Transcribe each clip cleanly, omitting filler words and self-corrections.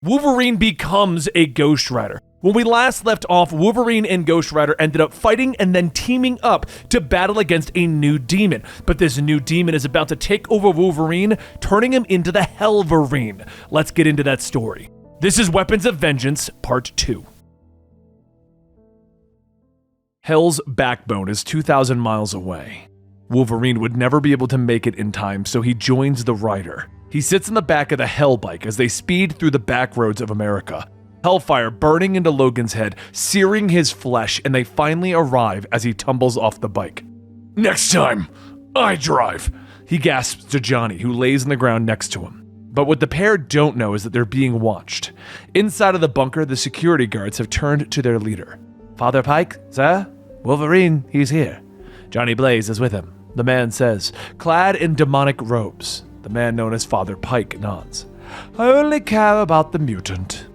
Wolverine becomes a Ghost Rider. When we last left off, Wolverine and Ghost Rider ended up fighting and then teaming up to battle against a new demon. But this new demon is about to take over Wolverine, turning him into the Hellverine. Let's get into that story. This is Weapons of Vengeance, Part 2. Hell's backbone is 2,000 miles away. Wolverine would never be able to make it in time, so he joins the Rider. He sits in the back of the Hell bike as they speed through the back roads of America. Hellfire burning into Logan's head, searing his flesh, and they finally arrive as he tumbles off the bike. "Next time, I drive," he gasps to Johnny, who lays on the ground next to him. But what the pair don't know is that they're being watched. Inside of the bunker, the security guards have turned to their leader. "Father Pike, sir? Wolverine, he's here. Johnny Blaze is with him," the man says, clad in demonic robes. The man known as Father Pike nods. "I only care about the mutant."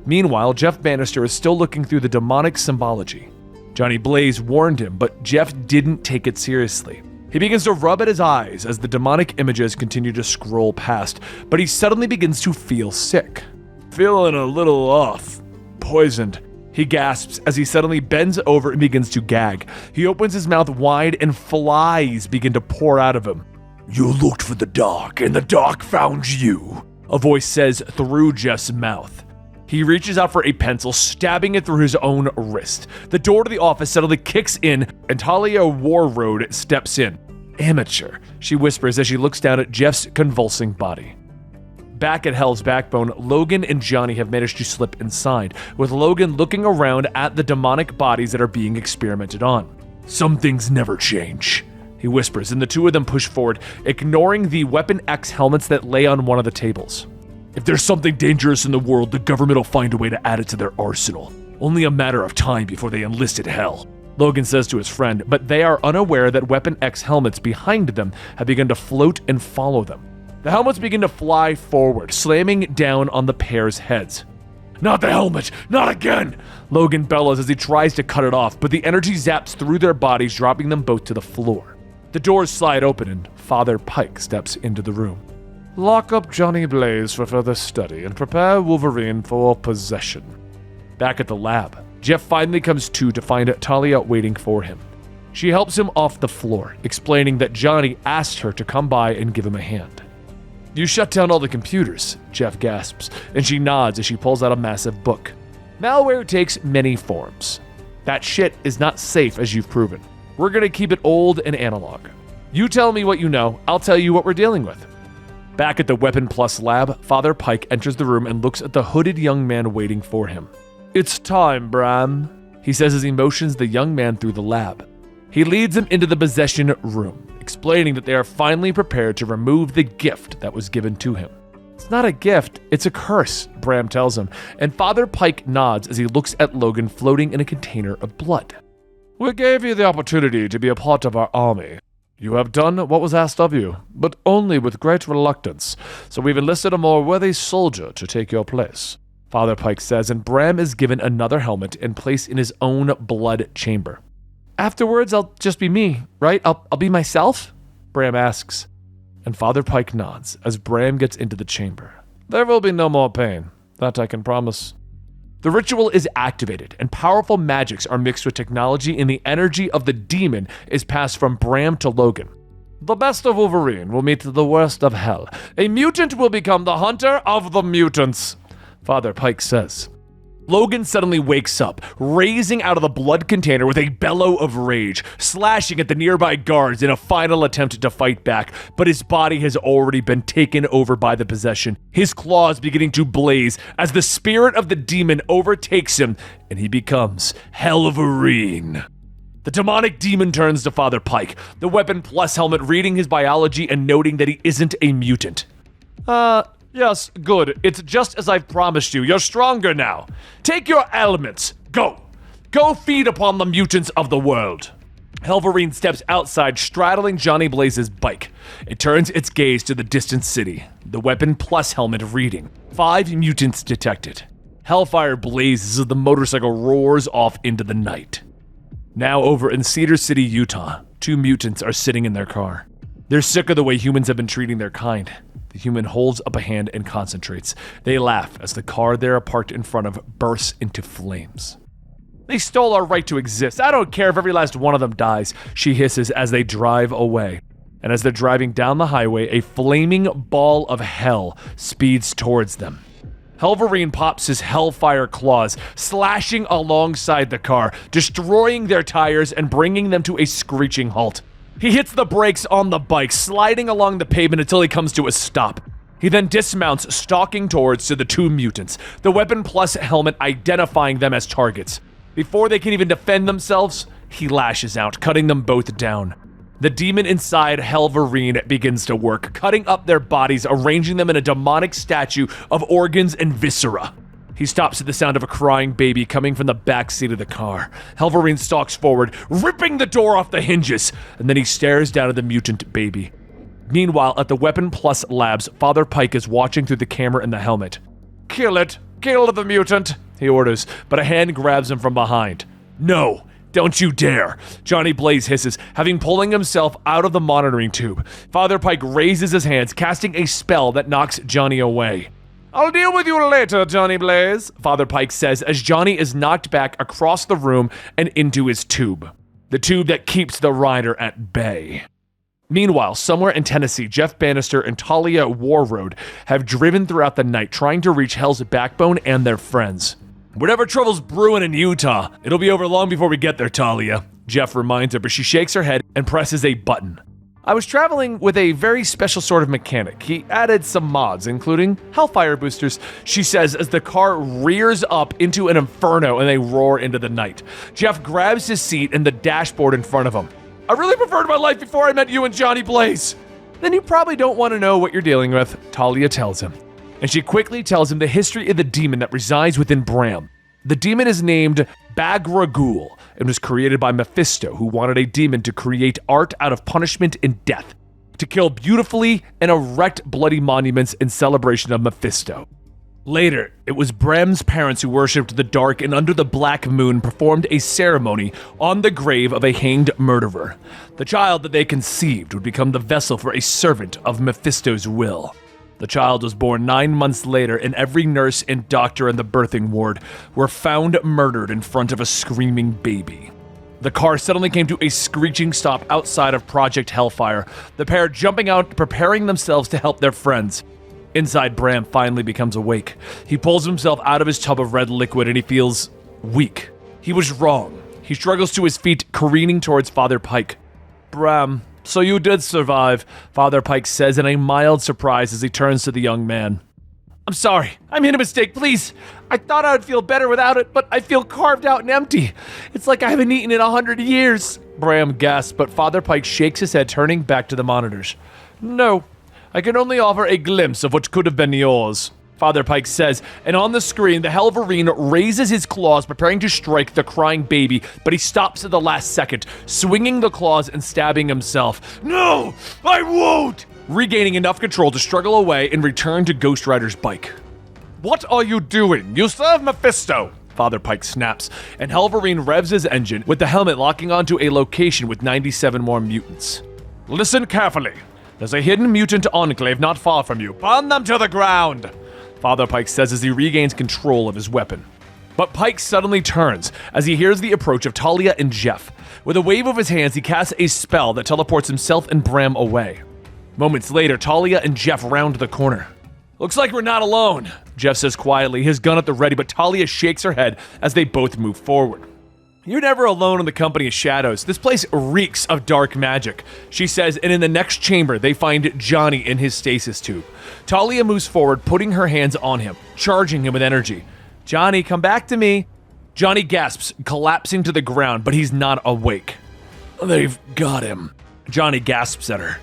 Meanwhile, Jeff Bannister is still looking through the demonic symbology. Johnny Blaze warned him, but Jeff didn't take it seriously. He begins to rub at his eyes as the demonic images continue to scroll past, but he suddenly begins to feel sick. "Feeling a little off. Poisoned," he gasps as he suddenly bends over and begins to gag. He opens his mouth wide and flies begin to pour out of him. "You looked for the dark, and the dark found you," a voice says through Jeff's mouth. He reaches out for a pencil, stabbing it through his own wrist. The door to the office suddenly kicks in, and Talia Warroad steps in. "Amateur," she whispers as she looks down at Jeff's convulsing body. Back at Hell's backbone, Logan and Johnny have managed to slip inside, with Logan looking around at the demonic bodies that are being experimented on. "Some things never change," he whispers, and the two of them push forward, ignoring the Weapon X helmets that lay on one of the tables. "If there's something dangerous in the world, the government will find a way to add it to their arsenal. Only a matter of time before they enlisted Hell," Logan says to his friend, but they are unaware that Weapon X helmets behind them have begun to float and follow them. The helmets begin to fly forward, slamming down on the pair's heads. "Not the helmet! Not again!" Logan bellows as he tries to cut it off, but the energy zaps through their bodies, dropping them both to the floor. The doors slide open and Father Pike steps into the room. "Lock up Johnny Blaze for further study and prepare Wolverine for possession." Back at the lab, Jeff finally comes to find Talia waiting for him. She helps him off the floor, explaining that Johnny asked her to come by and give him a hand. "You shut down all the computers," Jeff gasps, and she nods as she pulls out a massive book. "Malware takes many forms. That shit is not safe, as you've proven. We're gonna keep it old and analog. You tell me what you know, I'll tell you what we're dealing with." Back at the Weapon Plus lab, Father Pike enters the room and looks at the hooded young man waiting for him. "It's time, Bram," he says as he motions the young man through the lab. He leads him into the possession room, explaining that they are finally prepared to remove the gift that was given to him. "It's not a gift, it's a curse," Bram tells him, and Father Pike nods as he looks at Logan floating in a container of blood. "We gave you the opportunity to be a part of our army. You have done what was asked of you, but only with great reluctance, so we've enlisted a more worthy soldier to take your place," Father Pike says, and Bram is given another helmet and placed in his own blood chamber. "Afterwards, I'll just be me, right? I'll be myself?" Bram asks, and Father Pike nods as Bram gets into the chamber. "There will be no more pain, that I can promise." The ritual is activated, and powerful magics are mixed with technology, and the energy of the demon is passed from Bram to Logan. "The best of Wolverine will meet the worst of Hell. A mutant will become the hunter of the mutants," Father Pike says. Logan suddenly wakes up, raising out of the blood container with a bellow of rage, slashing at the nearby guards in a final attempt to fight back, but his body has already been taken over by the possession, his claws beginning to blaze as the spirit of the demon overtakes him, and he becomes Hellverine. The demonic demon turns to Father Pike, the Weapon Plus helmet reading his biology and noting that he isn't a mutant. Yes, good. It's just as I've promised you. You're stronger now. Take your elements. Go. Go feed upon the mutants of the world." Hellverine steps outside, straddling Johnny Blaze's bike. It turns its gaze to the distant city, the Weapon Plus helmet reading. 5 mutants detected. Hellfire blazes as the motorcycle roars off into the night. Now over in Cedar City, Utah, 2 mutants are sitting in their car. They're sick of the way humans have been treating their kind. The human holds up a hand and concentrates. They laugh as the car they're parked in front of bursts into flames. They stole our right to exist. I don't care if every last one of them dies, she hisses as they drive away. And as they're driving down the highway, a flaming ball of hell speeds towards them. Hellverine pops his hellfire claws, slashing alongside the car, destroying their tires and bringing them to a screeching halt. He hits the brakes on the bike, sliding along the pavement until he comes to a stop. He then dismounts, stalking towards the two mutants, the weapon plus helmet identifying them as targets. Before they can even defend themselves, he lashes out, cutting them both down. The demon inside Hellverine begins to work, cutting up their bodies, arranging them in a demonic statue of organs and viscera. He stops at the sound of a crying baby coming from the back seat of the car. Hellverine stalks forward, ripping the door off the hinges, and then he stares down at the mutant baby. Meanwhile, at the Weapon Plus labs, Father Pike is watching through the camera in the helmet. "Kill it! Kill the mutant!" he orders, but a hand grabs him from behind. "No! Don't you dare!" Johnny Blaze hisses, having pulling himself out of the monitoring tube. Father Pike raises his hands, casting a spell that knocks Johnny away. "I'll deal with you later, Johnny Blaze," Father Pike says as Johnny is knocked back across the room and into his tube. The tube that keeps the rider at bay. Meanwhile, somewhere in Tennessee, Jeff Bannister and Talia Warroad have driven throughout the night trying to reach Hell's Backbone and their friends. "Whatever trouble's brewing in Utah, it'll be over long before we get there, Talia," Jeff reminds her, but she shakes her head and presses a button. "I was traveling with a very special sort of mechanic. He added some mods, including Hellfire boosters," she says as the car rears up into an inferno and they roar into the night. Jeff grabs his seat and the dashboard in front of him. "I really preferred my life before I met you and Johnny Blaze." "Then you probably don't want to know what you're dealing with," Talia tells him. And she quickly tells him the history of the demon that resides within Bram. The demon is named Bagragul and was created by Mephisto, who wanted a demon to create art out of punishment and death, to kill beautifully and erect bloody monuments in celebration of Mephisto. Later, it was Bram's parents who worshipped the dark and under the black moon performed a ceremony on the grave of a hanged murderer. The child that they conceived would become the vessel for a servant of Mephisto's will. The child was born 9 months later, and every nurse and doctor in the birthing ward were found murdered in front of a screaming baby. The car suddenly came to a screeching stop outside of Project Hellfire, the pair jumping out, preparing themselves to help their friends. Inside, Bram finally becomes awake. He pulls himself out of his tub of red liquid and he feels weak. He was wrong. He struggles to his feet, careening towards Father Pike. "Bram, so you did survive," Father Pike says in a mild surprise as he turns to the young man. "I'm sorry. I made a mistake. Please. I thought I would feel better without it, but I feel carved out and empty. It's like I haven't eaten in 100 years. Bram gasps, but Father Pike shakes his head, turning back to the monitors. "No. I can only offer a glimpse of what could have been yours," Father Pike says, and on the screen, the Hellverine raises his claws, preparing to strike the crying baby, but he stops at the last second, swinging the claws and stabbing himself. "No, I won't!" Regaining enough control to struggle away and return to Ghost Rider's bike. "What are you doing? You serve Mephisto!" Father Pike snaps, and Hellverine revs his engine, with the helmet locking onto a location with 97 more mutants. "Listen carefully. There's a hidden mutant enclave not far from you. Burn them to the ground!" Father Pike says as he regains control of his weapon. But Pike suddenly turns as he hears the approach of Talia and Jeff. With a wave of his hands, he casts a spell that teleports himself and Bram away. Moments later, Talia and Jeff round the corner. "Looks like we're not alone," Jeff says quietly, his gun at the ready, but Talia shakes her head as they both move forward. "You're never alone in the company of shadows. This place reeks of dark magic," she says, and in the next chamber, they find Johnny in his stasis tube. Talia moves forward, putting her hands on him, charging him with energy. "Johnny, come back to me." Johnny gasps, collapsing to the ground, but he's not awake. "They've got him," Johnny gasps at her.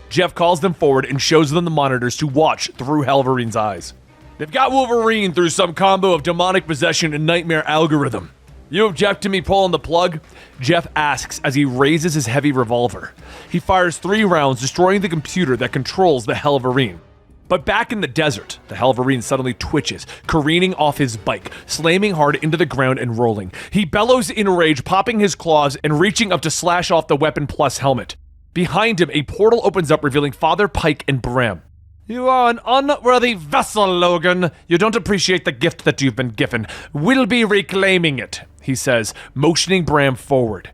Jeff calls them forward and shows them the monitors to watch through Hellverine's eyes. "They've got Wolverine through some combo of demonic possession and nightmare algorithm. You object to me pulling the plug?" Jeff asks as he raises his heavy revolver. He fires 3 rounds, destroying the computer that controls the Hellverine. But back in the desert, the Hellverine suddenly twitches, careening off his bike, slamming hard into the ground and rolling. He bellows in rage, popping his claws and reaching up to slash off the Weapon Plus helmet. Behind him, a portal opens up, revealing Father Pike and Bram. You are an unworthy vessel, Logan. You don't appreciate the gift that you've been given. We'll be reclaiming it, he says, motioning Bram forward.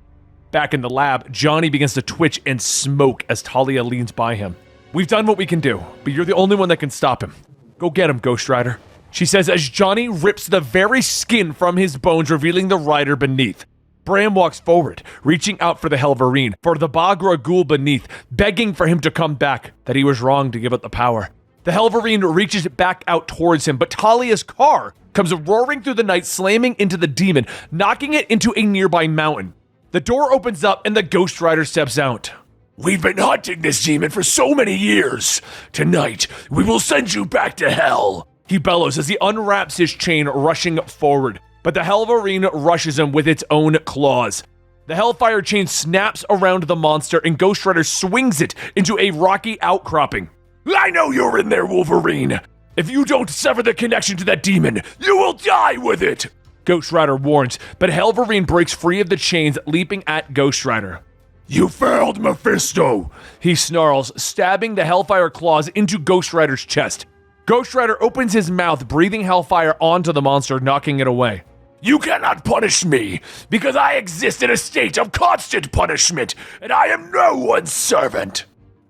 Back in the lab, Johnny begins to twitch and smoke as Talia leans by him. We've done what we can do, but you're the only one that can stop him. Go get him, Ghost Rider, she says as Johnny rips the very skin from his bones, revealing the rider beneath. Bram walks forward, reaching out for the Hellverine, for the Bagra Ghoul beneath, begging for him to come back, that he was wrong to give it the power. The Hellverine reaches back out towards him, but Talia's car comes roaring through the night, slamming into the demon, knocking it into a nearby mountain. The door opens up and the Ghost Rider steps out. We've been hunting this demon for so many years. Tonight, we will send you back to hell, he bellows as he unwraps his chain, rushing forward. But the Hellverine rushes him with its own claws. The Hellfire chain snaps around the monster and Ghost Rider swings it into a rocky outcropping. I know you're in there, Wolverine. If you don't sever the connection to that demon, you will die with it, Ghost Rider warns, but Hellverine breaks free of the chains, leaping at Ghost Rider. You failed, Mephisto, he snarls, stabbing the Hellfire claws into Ghost Rider's chest. Ghost Rider opens his mouth, breathing Hellfire onto the monster, knocking it away. You cannot punish me, because I exist in a state of constant punishment, and I am no one's servant.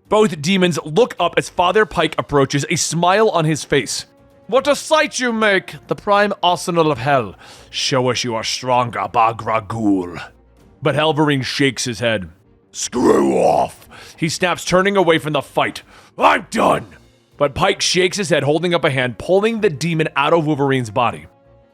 Both demons look up as Father Pike approaches, a smile on his face. What a sight you make, the prime arsenal of hell. Show us you are stronger, Bagra Ghoul. But Hellverine shakes his head. Screw off, he snaps, turning away from the fight. I'm done. But Pike shakes his head, holding up a hand, pulling the demon out of Wolverine's body.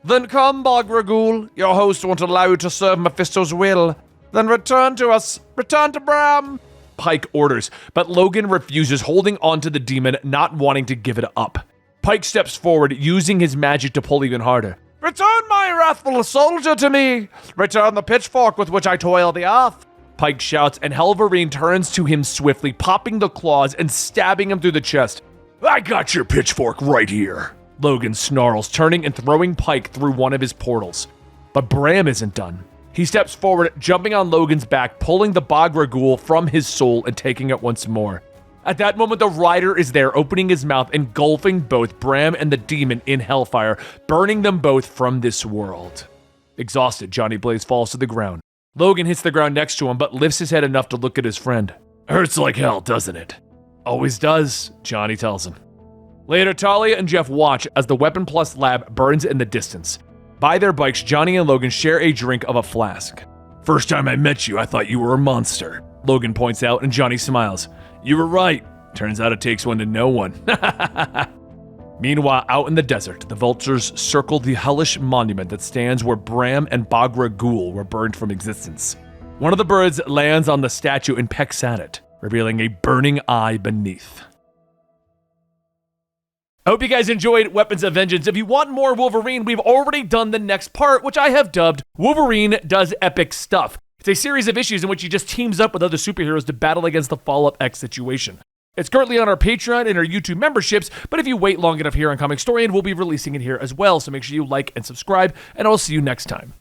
Then come, Bagra Ghoul. Your host won't allow you to serve Mephisto's will. Then return to us. Return to Bram, Pike orders, but Logan refuses, holding on to the demon, not wanting to give it up. Pike steps forward, using his magic to pull even harder. Return my wrathful soldier to me! Return the pitchfork with which I toil the earth! Pike shouts, and Hellverine turns to him swiftly, popping the claws and stabbing him through the chest. I got your pitchfork right here, Logan snarls, turning and throwing Pike through one of his portals. But Bram isn't done. He steps forward, jumping on Logan's back, pulling the Bagra Ghoul from his soul and taking it once more. At that moment, the rider is there, opening his mouth, engulfing both Bram and the demon in hellfire, burning them both from this world. Exhausted, Johnny Blaze falls to the ground. Logan hits the ground next to him, but lifts his head enough to look at his friend. Hurts like hell, doesn't it? Always does, Johnny tells him. Later, Talia and Jeff watch as the Weapon Plus lab burns in the distance. By their bikes, Johnny and Logan share a drink of a flask. First time I met you, I thought you were a monster, Logan points out, and Johnny smiles. You were right. Turns out it takes one to know one. Meanwhile, out in the desert, the vultures circle the hellish monument that stands where Bram and Bagra Ghoul were burned from existence. One of the birds lands on the statue and pecks at it, revealing a burning eye beneath. I hope you guys enjoyed Weapons of Vengeance. If you want more Wolverine, we've already done the next part, which I have dubbed Wolverine Does Epic Stuff. It's a series of issues in which he just teams up with other superheroes to battle against the Fallout X situation. It's currently on our Patreon and our YouTube memberships, but if you wait long enough here on Comicstorian, we'll be releasing it here as well, so make sure you like and subscribe, and I'll see you next time.